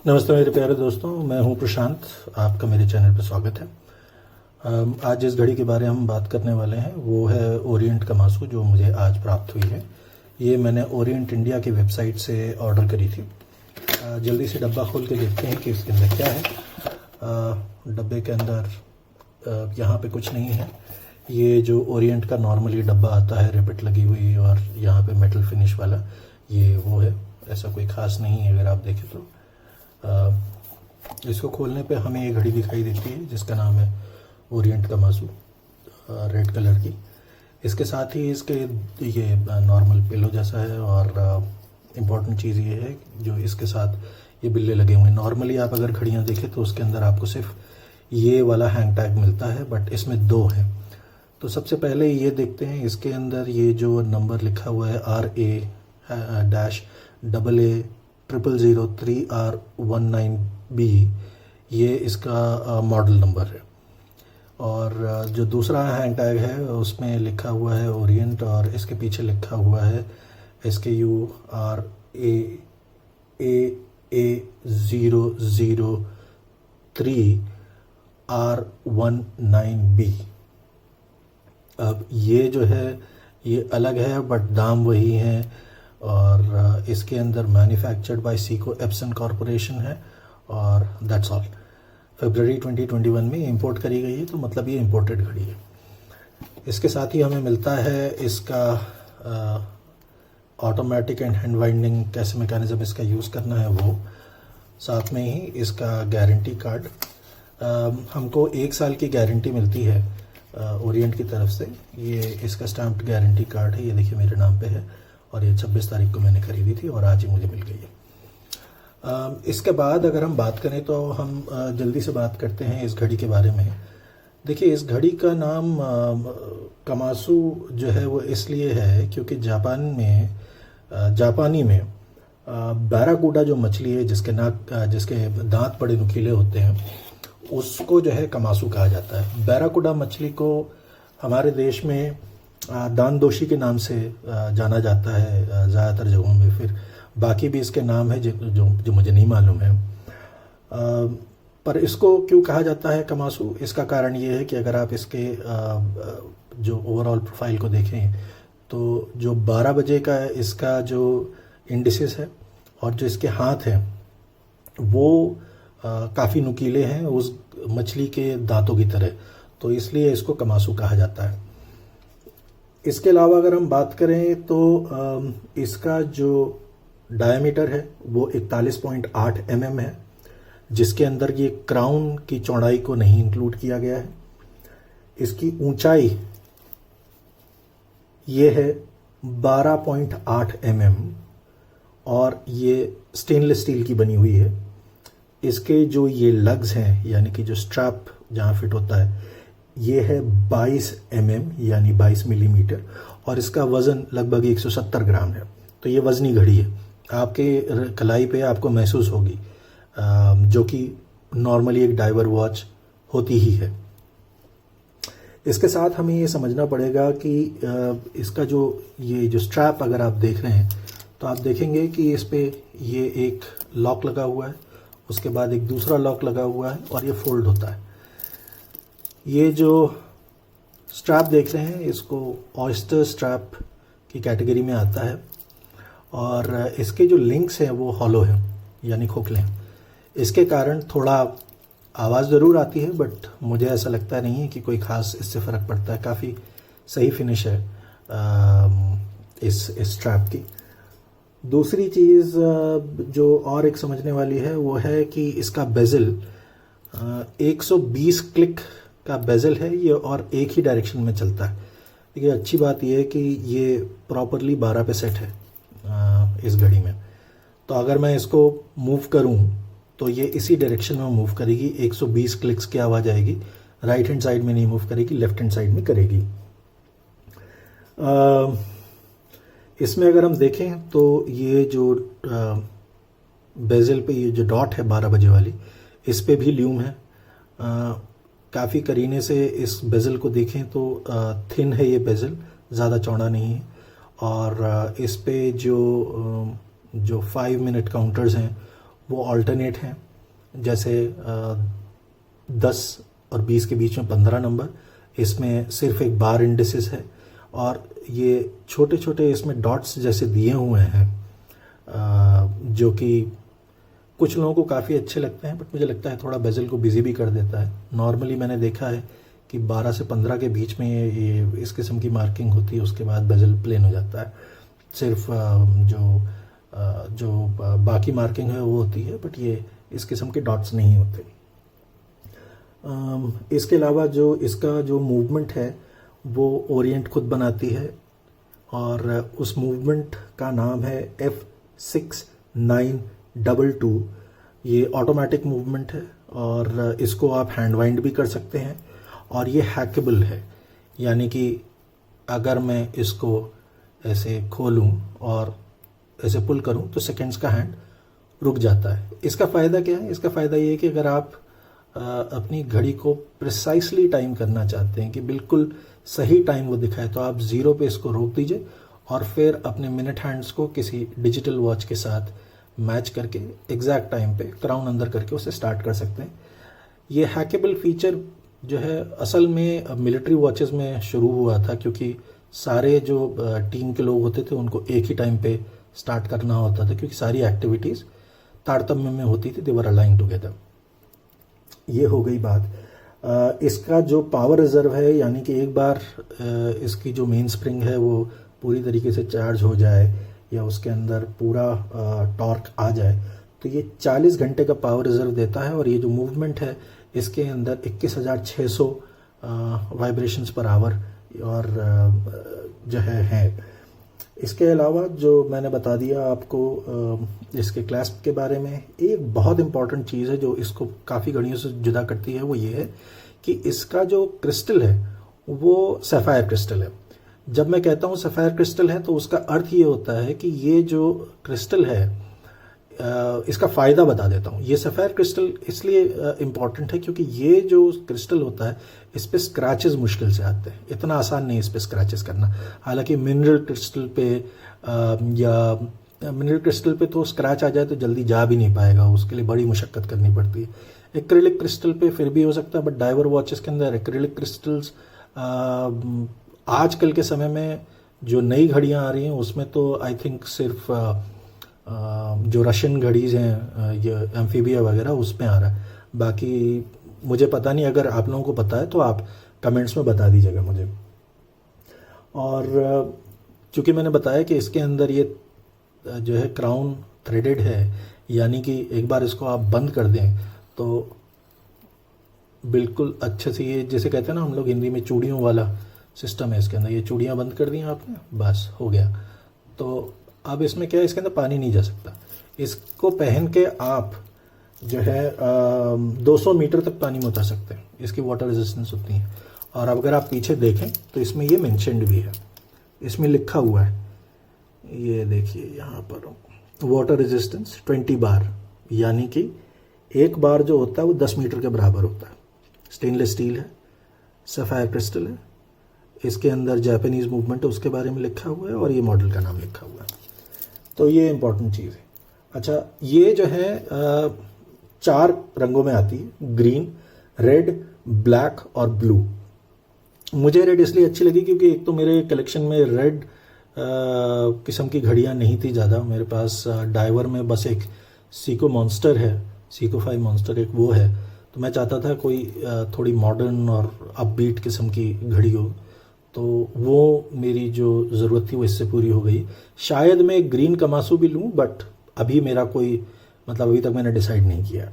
नमस्ते मेरे प्यारे दोस्तों, मैं हूं प्रशांत। आपका मेरे चैनल पर स्वागत है। आज जिस घड़ी के बारे में हम बात करने वाले हैं वो है ओरिएंट कमासू, जो मुझे आज प्राप्त हुई है। ये मैंने ओरिएंट इंडिया की वेबसाइट से ऑर्डर करी थी। जल्दी से डब्बा खोल के देखते हैं कि इसके अंदर क्या है। डब्बे के अंदर यहाँ पे कुछ नहीं है। ये जो ओरिएंट का नॉर्मली डब्बा आता है, रिपिट लगी हुई और यहाँ पे मेटल फिनिश वाला, ये वो है। ऐसा कोई ख़ास नहीं है अगर आप देखें तो। इसको खोलने पे हमें ये घड़ी दिखाई देती है जिसका नाम है ओरिएंट कमासू, रेड कलर की। इसके साथ ही इसके ये नॉर्मल पिलो जैसा है और इम्पॉर्टेंट चीज़ ये है जो इसके साथ ये बिल्ले लगे हुए हैं। नॉर्मली आप अगर घड़ियाँ देखें तो उसके अंदर आपको सिर्फ ये वाला हैंग टैग मिलता है, बट इसमें दो है। तो सबसे पहले ये देखते हैं, इसके अंदर ये जो नंबर लिखा हुआ है RA-AA-000-3R19B, ये इसका मॉडल नंबर है। और जो दूसरा हैंग टैग है उसमें लिखा हुआ है ओरिएंट और इसके पीछे लिखा हुआ है SKURAAA003R19B। अब ये जो है ये अलग है बट दाम वही है। और इसके अंदर manufactured by Seiko Epson corporation है और दैट्स ऑल। फरवरी 2021 में इंपोर्ट करी गई है, तो मतलब ये इंपोर्टेड घड़ी है। इसके साथ ही हमें मिलता है इसका ऑटोमेटिक एंड हैंड वाइंडिंग, कैसे मैकेनिज्म इसका यूज़ करना है वो। साथ में ही इसका गारंटी कार्ड, हमको 1 साल की गारंटी मिलती है ओरिएंट की तरफ से। ये इसका स्टैम्प्ड गारंटी कार्ड है, ये देखिए मेरे नाम पे है और ये 26 तारीख को मैंने खरीदी थी और आज ही मुझे मिल गई है। इसके बाद अगर हम बात करें तो हम जल्दी से बात करते हैं इस घड़ी के बारे में। देखिए, इस घड़ी का नाम कमासू जो है वो इसलिए है क्योंकि जापानी में बैराकूडा जो मछली है जिसके दांत बड़े नुकीले होते हैं, उसको जो है कमासू कहा जाता है। बैराकूडा मछली को हमारे देश में दानदोशी के नाम से जाना जाता है ज़्यादातर जगहों में। फिर बाकी भी इसके नाम है जो मुझे नहीं मालूम है। पर इसको क्यों कहा जाता है कमासू, इसका कारण ये है कि अगर आप इसके जो ओवरऑल प्रोफाइल को देखें तो जो 12 बजे का इसका जो इंडिसेस है और जो इसके हाथ हैं वो काफ़ी नुकीले हैं उस मछली के दांतों की तरह, तो इसलिए इसको कमासू कहा जाता है। इसके अलावा अगर हम बात करें तो इसका जो डायमीटर है वो 41.8 mm है, जिसके अंदर ये क्राउन की चौड़ाई को नहीं इंक्लूड किया गया है। इसकी ऊंचाई ये है 12.8 mm और ये स्टेनलेस स्टील की बनी हुई है। इसके जो ये लग्स हैं यानी कि जो स्ट्रैप जहाँ फिट होता है ये है 22 mm यानी 22 मिलीमीटर और इसका वज़न लगभग 170 ग्राम है। तो ये वज़नी घड़ी है, आपके कलाई पे आपको महसूस होगी, जो कि नॉर्मली एक डाइवर वॉच होती ही है। इसके साथ हमें ये समझना पड़ेगा कि इसका ये जो स्ट्रैप अगर आप देख रहे हैं तो आप देखेंगे कि इस पे ये एक लॉक लगा हुआ है, उसके बाद एक दूसरा लॉक लगा हुआ है और ये फोल्ड होता है। ये जो स्ट्रैप देख रहे हैं इसको ऑयस्टर स्ट्रैप की कैटेगरी में आता है और इसके जो लिंक्स हैं वो हॉलो हैं यानी खोखले हैं। इसके कारण थोड़ा आवाज़ ज़रूर आती है, बट मुझे ऐसा लगता नहीं है कि कोई ख़ास इससे फ़र्क पड़ता है। काफ़ी सही फिनिश है इस स्ट्रैप की। दूसरी चीज़ जो और एक समझने वाली है वो है कि इसका बेजल 120 क्लिक का बेजल है ये और एक ही डायरेक्शन में चलता है। देखिए, अच्छी बात यह है कि ये प्रॉपरली 12 पे सेट है इस घड़ी में। तो अगर मैं इसको मूव करूं तो ये इसी डायरेक्शन में मूव करेगी। 120 क्लिक्स की आवाज़ आएगी, राइट हैंड साइड में नहीं मूव करेगी, लेफ्ट हैंड साइड में करेगी। इसमें अगर हम देखें तो ये जो बेजल पे ये जो डॉट है 12 बजे वाली, इस पे भी ल्यूम है। काफ़ी करीने से इस बेजल को देखें तो थिन है ये बेजल, ज़्यादा चौड़ा नहीं है। और इस पे जो 5 मिनट काउंटर्स हैं वो ऑल्टरनेट हैं, जैसे 10 और 20 के बीच में 15 नंबर, इसमें सिर्फ एक बार इंडिसेस है और ये छोटे छोटे इसमें डॉट्स जैसे दिए हुए हैं, जो कि कुछ लोगों को काफ़ी अच्छे लगते हैं, बट मुझे लगता है थोड़ा बेजल को बिजी भी कर देता है। नॉर्मली मैंने देखा है कि 12 से 15 के बीच में ये इस किस्म की मार्किंग होती है, उसके बाद बेजल प्लेन हो जाता है। सिर्फ जो बाकी मार्किंग है वो होती है, बट ये इस किस्म के डॉट्स नहीं होते। इसके अलावा जो इसका जो मूवमेंट है वो ओरिएंट खुद बनाती है और उस मूवमेंट का नाम है F6922। ये ऑटोमेटिक मूवमेंट है और इसको आप हैंड वाइंड भी कर सकते हैं और ये हैकेबल है, यानी कि अगर मैं इसको ऐसे खोलूं और ऐसे पुल करूं तो सेकंड्स का हैंड रुक जाता है। इसका फ़ायदा क्या है? इसका फ़ायदा ये है कि अगर आप अपनी घड़ी को प्रिसाइसली टाइम करना चाहते हैं कि बिल्कुल सही टाइम वो दिखाए, तो आप 0 पे इसको रोक दीजिए और फिर अपने मिनट हैंड्स को किसी डिजिटल वॉच के साथ मैच करके एग्जैक्ट टाइम पे क्राउन अंदर करके उसे स्टार्ट कर सकते हैं। ये हैकेबल फीचर जो है असल में मिलिट्री वॉचेस में शुरू हुआ था, क्योंकि सारे जो टीम के लोग होते थे उनको एक ही टाइम पे स्टार्ट करना होता था, क्योंकि सारी एक्टिविटीज़ तारतम्य में होती थी, दे वर अलाइंग टुगेदर। ये हो गई बात। इसका जो पावर रिजर्व है, यानी कि एक बार इसकी जो मेन स्प्रिंग है वो पूरी तरीके से चार्ज हो जाए या उसके अंदर पूरा टॉर्क आ जाए तो ये 40 घंटे का पावर रिजर्व देता है। और ये जो मूवमेंट है इसके अंदर 21,600 वाइब्रेशंस पर आवर और जो है। इसके अलावा जो मैंने बता दिया आपको इसके क्लैस्प के बारे में, एक बहुत इंपॉर्टेंट चीज़ है जो इसको काफ़ी घड़ियों से जुदा करती है, वो ये है कि इसका जो क्रिस्टल है वो सैफायर क्रिस्टल है। जब मैं कहता हूँ सैफायर क्रिस्टल है तो उसका अर्थ ये होता है कि ये जो क्रिस्टल है, इसका फ़ायदा बता देता हूँ। ये सैफायर क्रिस्टल इसलिए इम्पॉर्टेंट है क्योंकि ये जो क्रिस्टल होता है इस पे स्क्रैचेस मुश्किल से आते हैं, इतना आसान नहीं इस पे स्क्रैचेस करना। हालांकि मिनरल क्रिस्टल पे या मिनरल क्रिस्टल पे तो स्क्रैच आ जाए तो जल्दी जा भी नहीं पाएगा, उसके लिए बड़ी मुशक्क़त करनी पड़ती है। एक्रिलिक क्रिस्टल पे फिर भी हो सकता है, बट डाइवर वॉचेस के अंदर एक्रिलिक क्रिस्टल्स आजकल के समय में जो नई घड़ियाँ आ रही हैं उसमें तो आई थिंक सिर्फ जो रशियन घड़ीज़ हैं ये एम्फीबिया वगैरह उसमें आ रहा है। बाकी मुझे पता नहीं, अगर आप लोगों को पता है तो आप कमेंट्स में बता दीजिएगा मुझे। और चूँकि मैंने बताया कि इसके अंदर ये जो है क्राउन थ्रेडेड है, यानी कि एक बार इसको आप बंद कर दें तो बिल्कुल अच्छे से, ये जैसे कहते हैं ना हम लोग हिंदी में चूड़ियों वाला सिस्टम है इसके अंदर। ये चूड़ियाँ बंद कर दी आपने, बस हो गया। तो अब इसमें क्या है, इसके अंदर पानी नहीं जा सकता। इसको पहन के आप जो है 200 मीटर तक पानी में उतर सकते हैं, इसकी वाटर रेजिस्टेंस होती है। और अब अगर आप पीछे देखें तो इसमें ये मेंशन्ड भी है, इसमें लिखा हुआ है, ये देखिए यहाँ पर वाटर रेजिस्टेंस 20 बार, यानी कि एक बार जो होता है वो 10 मीटर के बराबर होता है। स्टेनलेस स्टील है, सफ़ायर क्रिस्टल है, इसके अंदर जापानीज मूवमेंट है उसके बारे में लिखा हुआ है और ये मॉडल का नाम लिखा हुआ है। तो ये इंपॉर्टेंट चीज़ है। अच्छा, ये जो है 4 रंगों में आती है, ग्रीन, रेड, ब्लैक और ब्लू। मुझे रेड इसलिए अच्छी लगी क्योंकि एक तो मेरे कलेक्शन में रेड किस्म की घड़ियाँ नहीं थी ज़्यादा। मेरे पास डाइवर में बस एक सीको मॉन्स्टर है, सीको 5 मॉन्स्टर एक वो है। तो मैं चाहता था कोई थोड़ी मॉडर्न और अपबीट किस्म की घड़ी हो, तो वो मेरी जो ज़रूरत थी वो इससे पूरी हो गई। शायद मैं ग्रीन कमासू भी लूँ, बट अभी मेरा कोई मतलब अभी तक मैंने डिसाइड नहीं किया।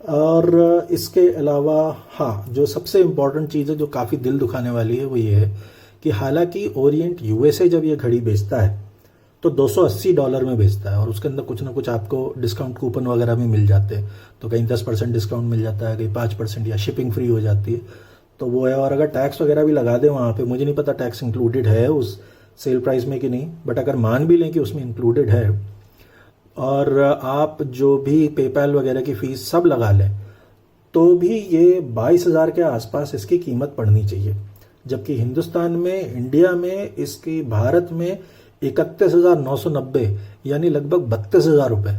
और इसके अलावा हाँ, जो सबसे इम्पॉर्टेंट चीज़ है जो काफ़ी दिल दुखाने वाली है वो ये है कि हालांकि ओरिएंट यूएसए जब ये घड़ी बेचता है तो $280 में बेचता है और उसके अंदर कुछ ना कुछ आपको डिस्काउंट कूपन वगैरह भी मिल जाते हैं। तो कहीं 10% डिस्काउंट मिल जाता है, कहीं 5% या शिपिंग फ्री हो जाती है, तो वो है। और अगर टैक्स वगैरह भी लगा दे वहाँ पे, मुझे नहीं पता टैक्स इंक्लूडेड है उस सेल प्राइस में कि नहीं, बट अगर मान भी लें कि उसमें इंक्लूडेड है और आप जो भी पेपैल वगैरह की फ़ीस सब लगा लें तो भी ये 22,000 के आसपास इसकी कीमत पड़नी चाहिए। जबकि हिंदुस्तान में, इंडिया में इसकी, भारत में 31,990 यानी लगभग 32,000 रुपये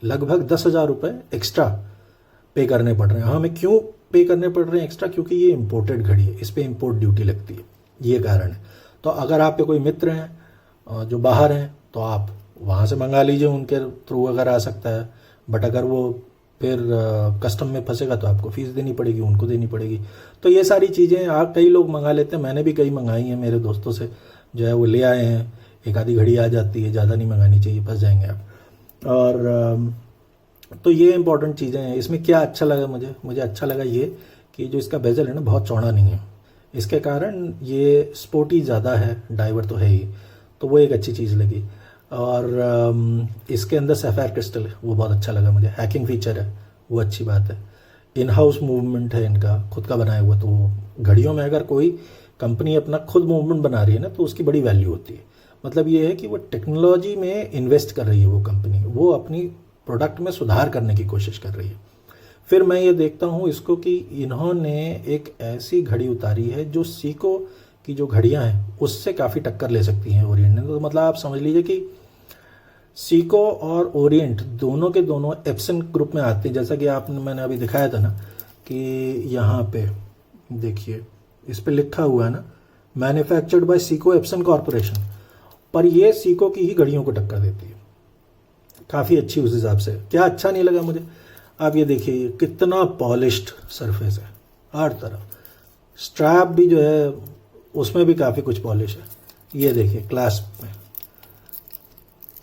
लगभग 10,000 रुपये एक्स्ट्रा पे करने पड़ रहे हैं। हमें क्यों पे करने पड़ रहे हैं एक्स्ट्रा? क्योंकि ये इम्पोर्टेड घड़ी है, इस पर इम्पोर्ट ड्यूटी लगती है, ये कारण है। तो अगर आपके कोई मित्र हैं जो बाहर हैं तो आप वहाँ से मंगा लीजिए, उनके थ्रू अगर आ सकता है। बट अगर वो फिर कस्टम में फंसेगा तो आपको फीस देनी पड़ेगी, उनको देनी पड़ेगी। तो ये सारी चीज़ें कई लोग मंगा लेते हैं, मैंने भी कई मंगाई हैं मेरे दोस्तों से, जो है वो ले आए हैं। एक आधी घड़ी आ जाती है, ज़्यादा नहीं मंगानी चाहिए, फंस जाएंगे आप। और तो ये इंपॉर्टेंट चीज़ें हैं। इसमें क्या अच्छा लगा मुझे अच्छा लगा ये कि जो इसका बेजल है ना बहुत चौड़ा नहीं है, इसके कारण ये स्पोर्टी ज़्यादा है, डाइवर तो है ही, तो वो एक अच्छी चीज़ लगी। और इसके अंदर सैफायर क्रिस्टल है, वो बहुत अच्छा लगा मुझे। हैकिंग फीचर है, वो अच्छी बात है। इन हाउस मूवमेंट है इनका, खुद का बनाया हुआ। तो घड़ियों में अगर कोई कंपनी अपना खुद मूवमेंट बना रही है ना तो उसकी बड़ी वैल्यू होती है। मतलब ये है कि वो टेक्नोलॉजी में इन्वेस्ट कर रही है, वो कंपनी, वो अपनी प्रोडक्ट में सुधार करने की कोशिश कर रही है। फिर मैं ये देखता हूँ इसको कि इन्होंने एक ऐसी घड़ी उतारी है जो सीको की जो घड़ियां हैं उससे काफ़ी टक्कर ले सकती हैं ओरिएंट ने। तो मतलब आप समझ लीजिए कि सीको और ओरिएंट दोनों के दोनों एप्सन ग्रुप में आते हैं। जैसा कि मैंने अभी दिखाया था ना कि यहाँ पे देखिए इस पे लिखा हुआ है ना, manufactured by Seiko Epson corporation, पर ये सीको की ही घड़ियों को टक्कर देती है, काफ़ी अच्छी उस हिसाब से। क्या अच्छा नहीं लगा मुझे? आप ये देखिए कितना पॉलिश्ड सरफेस है हर तरफ। स्ट्रैप भी जो है उसमें भी काफ़ी कुछ पॉलिश है। ये देखिए क्लास्प में,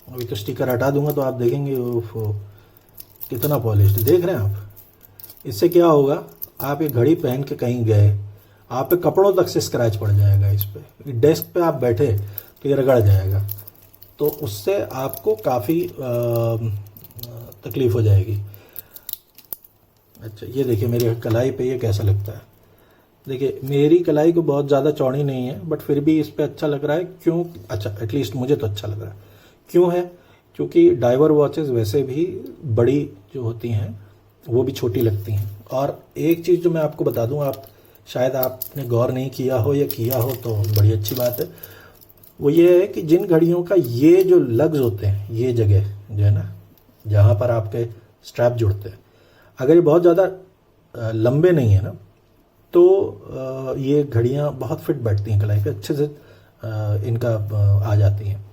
अभी तो स्टिकर हटा दूंगा तो आप देखेंगे कितना पॉलिश्ड, देख रहे हैं आप। इससे क्या होगा, आप एक घड़ी पहन के कहीं गए, आप पे कपड़ों तक से स्क्रैच पड़ जाएगा, इस पे डेस्क पे आप बैठे तो ये रगड़ जाएगा, तो उससे आपको काफ़ी तकलीफ हो जाएगी। अच्छा ये देखिए मेरे कलाई पे ये कैसा लगता है। देखिए मेरी कलाई को बहुत ज़्यादा चौड़ी नहीं है, बट फिर भी इस पे अच्छा लग रहा है। क्यों? अच्छा एटलीस्ट मुझे तो अच्छा लग रहा है। क्यों है? क्योंकि डाइवर वॉचेस वैसे भी बड़ी जो होती हैं वो भी छोटी लगती हैं। और एक चीज़ जो मैं आपको बता दूं, आप शायद आपने गौर नहीं किया हो या किया हो तो बड़ी अच्छी बात है, वो ये है कि जिन घड़ियों का ये जो लग्स होते हैं, ये जगह जो है ना जहाँ पर आपके स्ट्रैप जुड़ते हैं, अगर ये बहुत ज़्यादा लंबे नहीं है ना तो ये घड़ियाँ बहुत फिट बैठती हैं कलाई पे, अच्छे से इनका आ जाती हैं।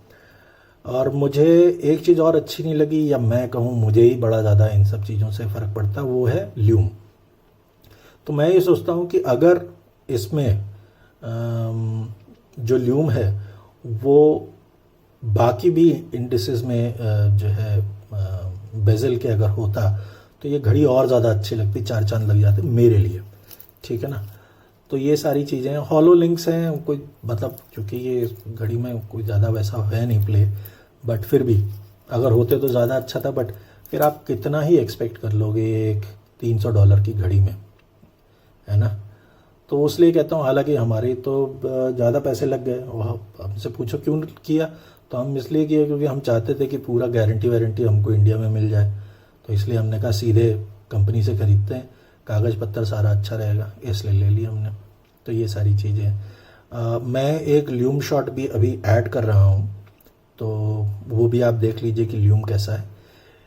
और मुझे एक चीज़ और अच्छी नहीं लगी, या मैं कहूँ मुझे ही बड़ा ज़्यादा इन सब चीज़ों से फ़र्क पड़ता, वो है ल्यूम। तो मैं ये सोचता हूँ कि अगर इसमें जो ल्यूम है वो बाकी भी इंडिसेस में जो है बेजल के अगर होता तो ये घड़ी और ज़्यादा अच्छी लगती, चार चांद लग जाते मेरे लिए, ठीक है ना। तो ये सारी चीज़ें हैं। हॉलो लिंक्स हैं, कोई मतलब क्योंकि ये घड़ी में कोई ज़्यादा वैसा है नहीं प्ले, बट फिर भी अगर होते तो ज़्यादा अच्छा था। बट फिर आप कितना ही एक्सपेक्ट कर लोगे एक $300 की घड़ी में, है ना। तो इसलिए कहता हूँ, हालांकि हमारे तो ज़्यादा पैसे लग गए, हमसे पूछो क्यों किया, तो हम इसलिए किया क्योंकि हम चाहते थे कि पूरा गारंटी वारंटी हमको इंडिया में मिल जाए। तो इसलिए हमने कहा सीधे कंपनी से ख़रीदते हैं, कागज़ पत्तर सारा अच्छा रहेगा, इसलिए ले लिया हमने। तो ये सारी चीज़ें हैं। मैं एक ल्यूम शॉट भी अभी ऐड कर रहा हूँ, तो वो भी आप देख लीजिए कि ल्यूम कैसा है।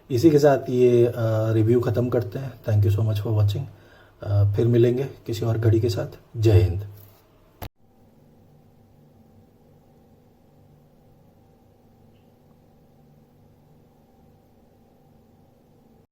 इसी के साथ ये रिव्यू ख़त्म करते हैं। Thank you so much for watching. फिर मिलेंगे किसी और घड़ी के साथ। जय हिंद।